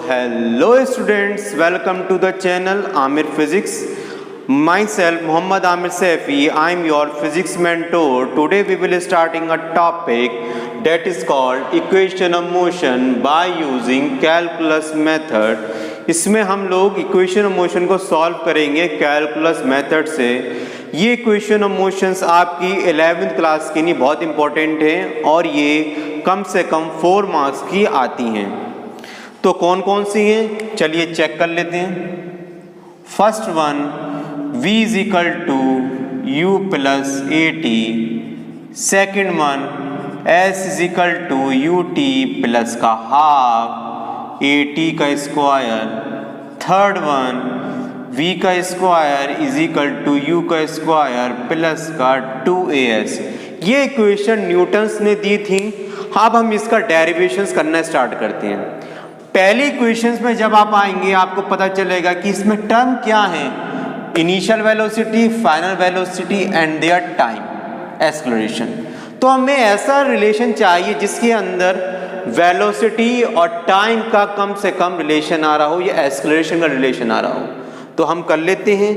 hello students, welcome to the channel Amir Physics. Myself Muhammad Amir Saifi, I am your physics mentor. Today we will starting a topic that is called equation of motion by using calculus method. इसमें हम लोग equation of motion को solve करेंगे calculus method से। ये equation of motions आपकी 11th class के लिए बहुत इंपॉर्टेंट है और ये कम से कम 4 मार्क्स की आती हैं। तो कौन कौन सी हैं चलिए चेक कर लेते हैं। First one v is equal to u plus a t. Second one s is equal to u t plus का हाफ ए टी का स्क्वायर। थर्ड वन v का square is equal to u का square plus का 2as। ये equation Newton's ने दी थी। अब हम इसका डेरिवेशंस करना स्टार्ट करते हैं। पहली इक्वेशंस में जब आप आएंगे आपको पता चलेगा कि इसमें टर्म क्या है, initial velocity, final velocity and their time acceleration. तो हमें ऐसा रिलेशन चाहिए जिसके अंदर वेलोसिटी और टाइम का कम से कम रिलेशन आ रहा हो या एक्सेलरेशन का रिलेशन आ रहा हो। तो हम कर लेते हैं।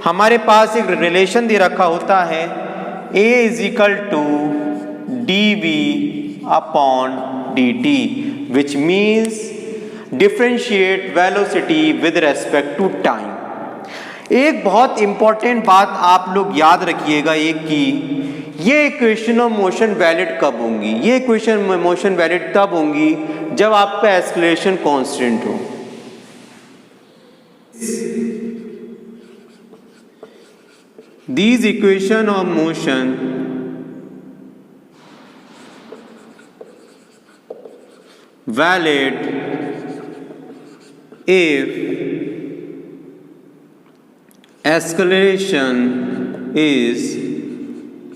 हमारे पास एक रिलेशन दे रखा होता है a is equal to d v upon d t which means differentiate velocity with respect to time. एक बहुत इंपॉर्टेंट बात आप लोग याद रखिएगा एक कि ये इक्वेशन ऑफ मोशन वैलिड कब होंगी। ये इक्वेशन ऑफ मोशन वैलिड तब होंगी जब आपका एक्सेलरेशन कांस्टेंट हो। These equation of motion valid if acceleration is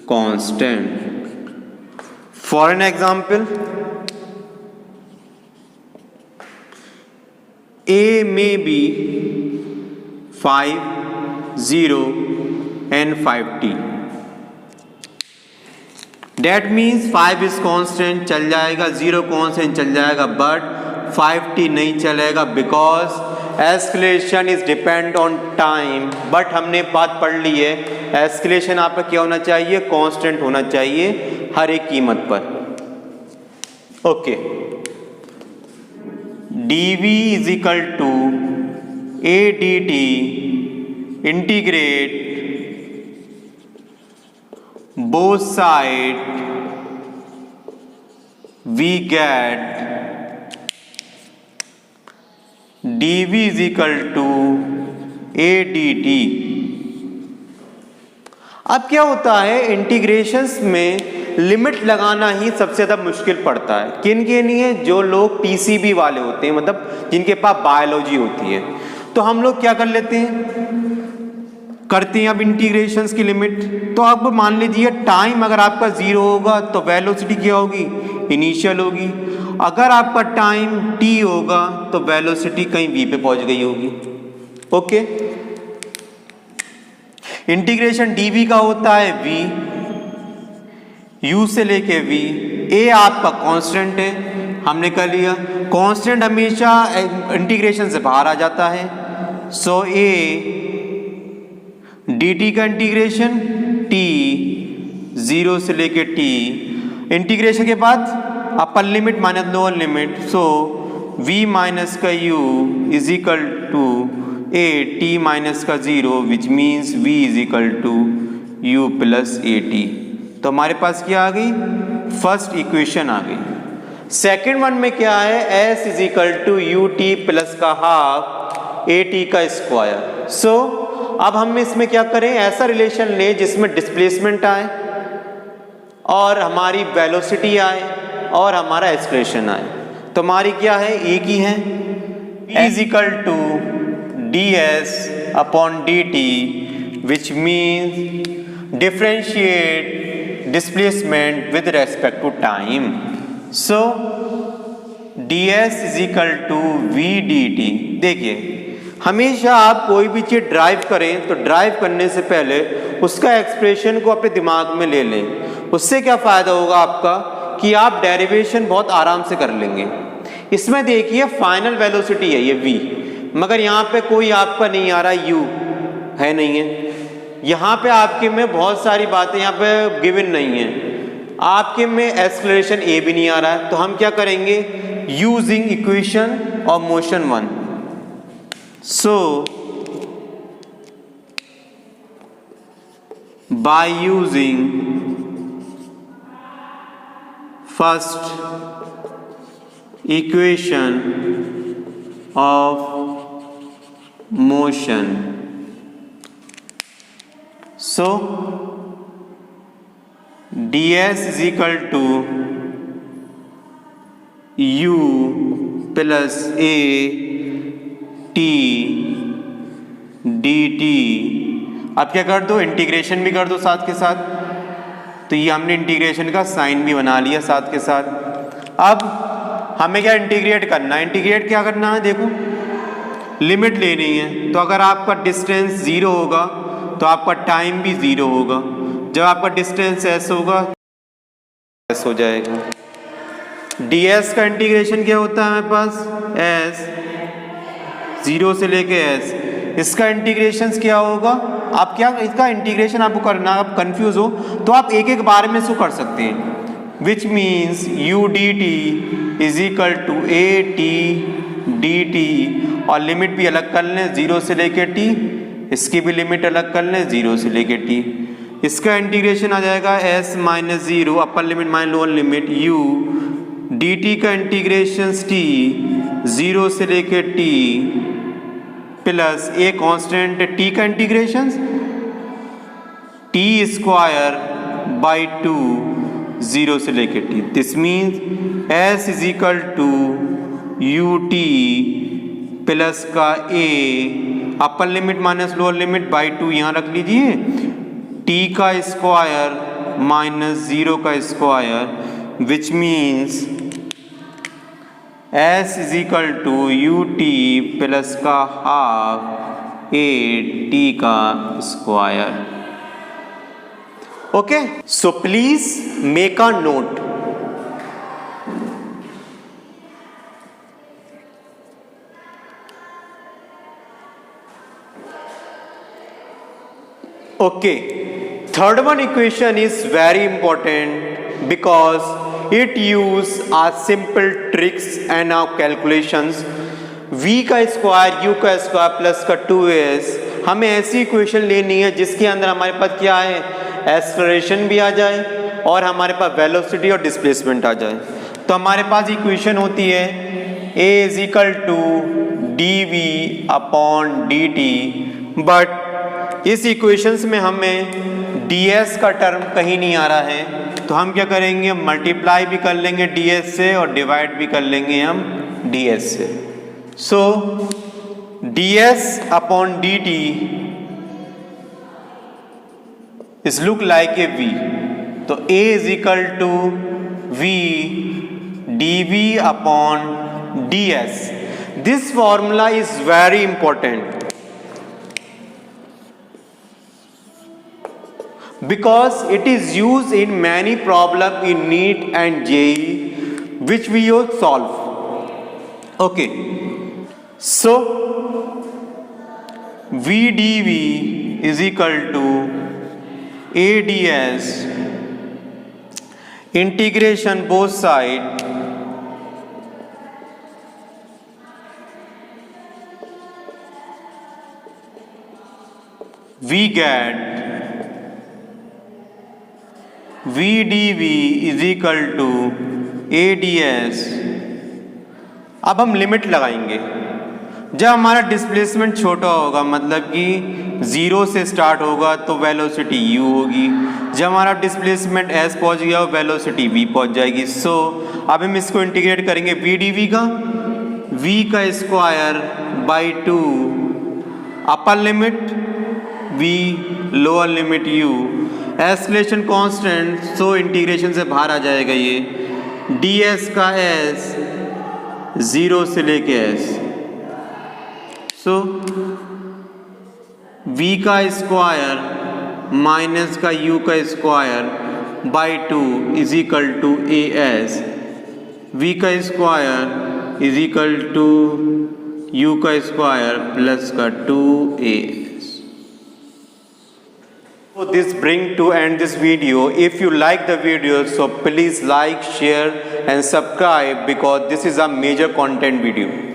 constant. For an example, a may be 5, 0 and 5t. That means 5 is constant चल जाएगा, 0 constant चल जाएगा, but 5t नहीं चलेगा because acceleration is depend on time. But हमने बात पढ़ ली है एक्सेलरेशन आपका क्या होना चाहिए, कांस्टेंट होना चाहिए हर एक कीमत पर। Okay, d v is equal to a d t integrate both side we get dv is equal to adt। अब क्या होता है इंटीग्रेशंस में लिमिट लगाना ही सबसे ज़्यादा मुश्किल पड़ता है। किन के लिए, जो लोग पीसीबी वाले होते हैं, मतलब जिनके पास बायोलॉजी होती है। तो हम लोग क्या कर लेते हैं, करते हैं अब इंटीग्रेशंस की लिमिट। तो अब मान लीजिए टाइम अगर आपका 0 होगा तो वेलोसिटी क्या होगी, इनिशियल होगी। अगर आपका टाइम t होगा तो वेलोसिटी कहीं v पे पहुंच गई होगी। ओके, इंटीग्रेशन dv का होता है v, u से लेके v। a आपका कांस्टेंट है, हमने कर लिया। कांस्टेंट हमेशा इंटीग्रेशन से बाहर आ जाता है। सो a dt का इंटीग्रेशन t 0 से लेके t, इंटीग्रेशन के बाद upper limit minus lower limit. So v minus का u is equal to a t minus का 0 which means v is equal to u plus a t. तो हमारे पास क्या आ गई, फर्स्ट इक्वेशन आ गई। सेकेंड वन में क्या है, s is equal to u t plus का हाफ ए टी का स्क्वायर। सो अब हम इसमें क्या करें, ऐसा रिलेशन लें जिसमें डिस्प्लेसमेंट आए और हमारी वेलोसिटी आए और हमारा एक्सेलरेशन आए। तो हमारी क्या है, एक ही है, is equal to d s upon d t which means differentiate displacement with respect to time. So d s is equal to v d t. देखिए हमेशा आप कोई भी चीज़ ड्राइव करें तो ड्राइव करने से पहले उसका एक्सप्रेशन को अपने दिमाग में ले लें। उससे क्या फ़ायदा होगा आपका कि आप डेरिवेशन बहुत आराम से कर लेंगे। इसमें देखिए फाइनल वेलोसिटी है ये v, मगर यहाँ पे कोई आपका नहीं आ रहा u है, नहीं है। यहाँ पे आपके में बहुत सारी बातें यहाँ पे गिवन नहीं है, आपके में एक्सेलरेशन a भी नहीं आ रहा है। तो हम क्या करेंगे, using equation of motion 1, so by using first equation of motion, so ds is equal to u plus a t dt। अब क्या कर दो, इंटीग्रेशन भी कर दो साथ के साथ। तो ये हमने इंटीग्रेशन का साइन भी बना लिया साथ के साथ। अब हमें क्या इंटीग्रेट करना है, इंटीग्रेट क्या करना है, देखो लिमिट लेनी है। तो अगर आपका डिस्टेंस 0 होगा तो आपका टाइम भी 0 होगा। जब आपका डिस्टेंस s होगा s हो जाएगा। ds का इंटीग्रेशन क्या होता है हमारे पास, s 0 से लेके s। इसका इंटीग्रेशन क्या होगा, आप क्या इसका इंटीग्रेशन आपको करना, आप कंफ्यूज हो तो आप एक एक बार में इसको कर सकते हैं। Which means u dt is equal to a t dt, और लिमिट भी अलग कर लें 0 से लेके t, इसकी भी लिमिट अलग कर लें 0 से लेके t। इसका इंटीग्रेशन आ जाएगा s minus 0 upper limit minus lower limit u dt का इंटीग्रेशन t 0 से लेके t plus a constant t का इंटीग्रेशन t स्क्वायर बाई 2 0 से लेके t। This means s is equal to u t plus का a upper limit minus lower limit by 2 यहाँ रख लीजिए, t का स्क्वायर माइनस 0 का square, which means s is equal to u t plus का half a t का square. Okay, so please make a note. Okay, third one equation is very important because it use a simple tricks and our calculations। v का square u का square plus का 2s, हमें ऐसी equation लेनी है जिसके अंदर हमारे पास क्या है, एक्सेलरेशन भी आ जाए और हमारे पास वेलोसिटी और डिस्प्लेसमेंट आ जाए। तो हमारे पास इक्वेशन होती है a is equal to d v upon d t, but इस इक्वेशंस में हमें ds का टर्म कहीं नहीं आ रहा है। तो हम क्या करेंगे, मल्टीप्लाई भी कर लेंगे ds से और डिवाइड भी कर लेंगे हम ds से। So ds upon dt is look like a v। तो a is equal to v dv upon ds। This formula is very important because it is used in many problem in NEET and JEE which we will solve. Okay, so VDV is equal to ADS integration both side we get VDV is equal to ADS। अब हम limit लगाएंगे। जब हमारा displacement छोटा होगा, मतलब कि 0 से स्टार्ट होगा, तो वेलोसिटी u होगी। जब हमारा डिस्प्लेसमेंट s पहुंच गया, वेलोसिटी v पहुंच जाएगी। सो अब हम इसको इंटीग्रेट करेंगे VDV का, v का square by 2 upper limit v lower limit u, acceleration constant, so integration से बाहर आ जाएगा ये ds का s 0 से लेके s। सो v का स्क्वायर माइनस का u का square by 2 is equal to as। v का square is equal to u का स्क्वायर प्लस का 2as. So this bring to end this video. If you like the video, so please like, share and subscribe because this is a major content video.